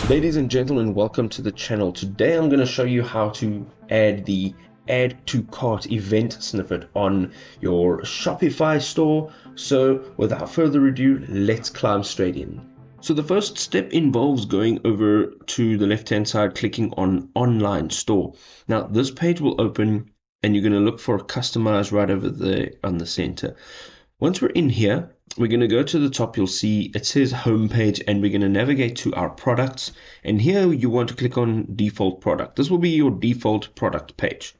Ladies and gentlemen, welcome to the channel. Today I'm going to show you how to add the add to cart event snippet on your Shopify store. So without further ado, let's climb straight in. So the first step involves going over to the left hand side, clicking on online store. Now this page will open and you're going to look for customize right over there on the center. Once we're in here, we're going to go to the top. You'll see it says homepage, and we're going to navigate to our products. And here you want to click on default product. This will be your default product page.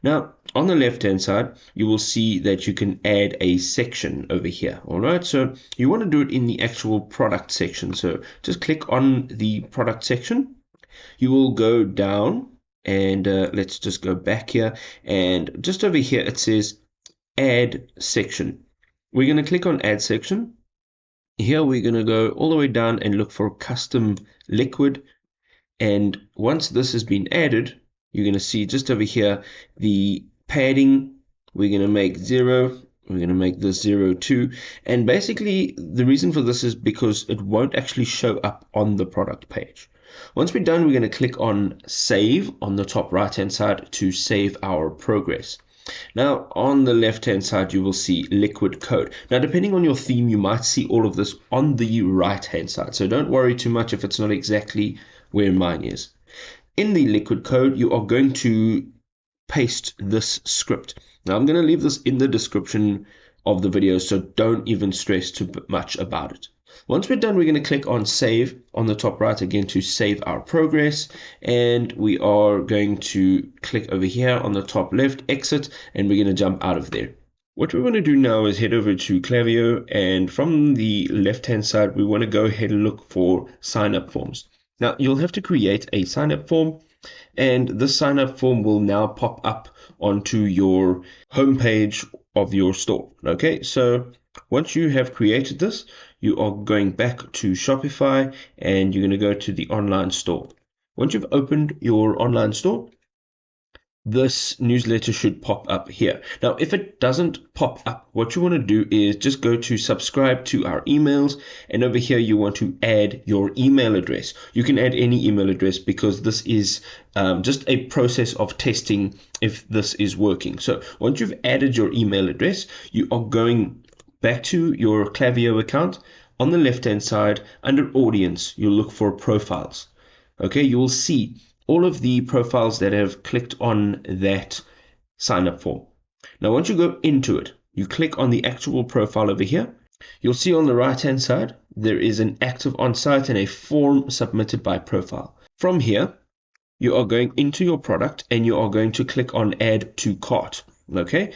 Now, on the left hand side, you will see that you can add a section over here. All right, so you want to do it in the actual product section. So just click on the product section. You will go down and let's just go back here. And just over here, it says add section. We're going to click on add section. Here we're going to go all the way down and look for custom liquid. And once this has been added, you're going to see just over here the padding. We're going to make 0. We're going to make this 0 too. And basically the reason for this is because it won't actually show up on the product page. Once we're done, we're going to click on save on the top right hand side to save our progress. Now on the left hand side you will see liquid code. Now depending on your theme you might see all of this on the right hand side, so don't worry too much if it's not exactly where mine is. In the liquid code you are going to paste this script. Now I'm going to leave this in the description of the video, so don't even stress too much about it. Once we're done, we're going to click on save on the top right again to save our progress, and we are going to click over here on the top left, exit, and we're going to jump out of there. What we want to do now is head over to Klaviyo, and from the left hand side we want to go ahead and look for sign up forms. Now you'll have to create a sign up form, and this sign up form will now pop up onto your homepage of your store. Okay, so once you have created this, you are going back to Shopify and you're going to go to the online store. Once you've opened your online store, this newsletter should pop up here. Now, if it doesn't pop up, what you want to do is just go to subscribe to our emails, and over here you want to add your email address. You can add any email address because this is just a process of testing if this is working. So once you've added your email address, you are going back to your Klaviyo account. On the left hand side under audience you'll look for profiles. Okay, you will see all of the profiles that have clicked on that sign up form. Now once you go into it, you click on the actual profile over here. You'll see on the right hand side there is an active on site and a form submitted by profile. From here you are going into your product and you are going to click on add to cart. Okay,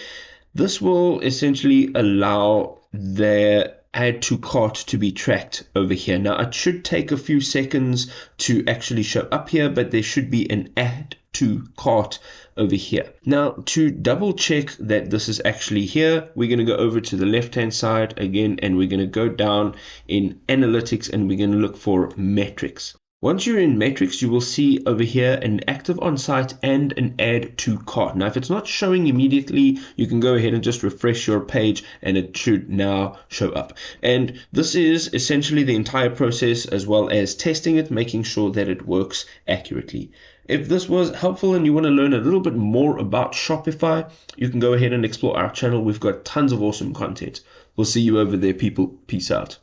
this will essentially allow the add to cart to be tracked over here. Now it should take a few seconds to actually show up here, but there should be an add to cart over here. Now to double check that this is actually here, we're going to go over to the left hand side again and we're going to go down in analytics and we're going to look for metrics. Once you're in metrics, you will see over here an active on site and an add to cart. Now, if it's not showing immediately, you can go ahead and just refresh your page and it should now show up. And this is essentially the entire process as well as testing it, making sure that it works accurately. If this was helpful and you want to learn a little bit more about Shopify, you can go ahead and explore our channel. We've got tons of awesome content. We'll see you over there, people. Peace out.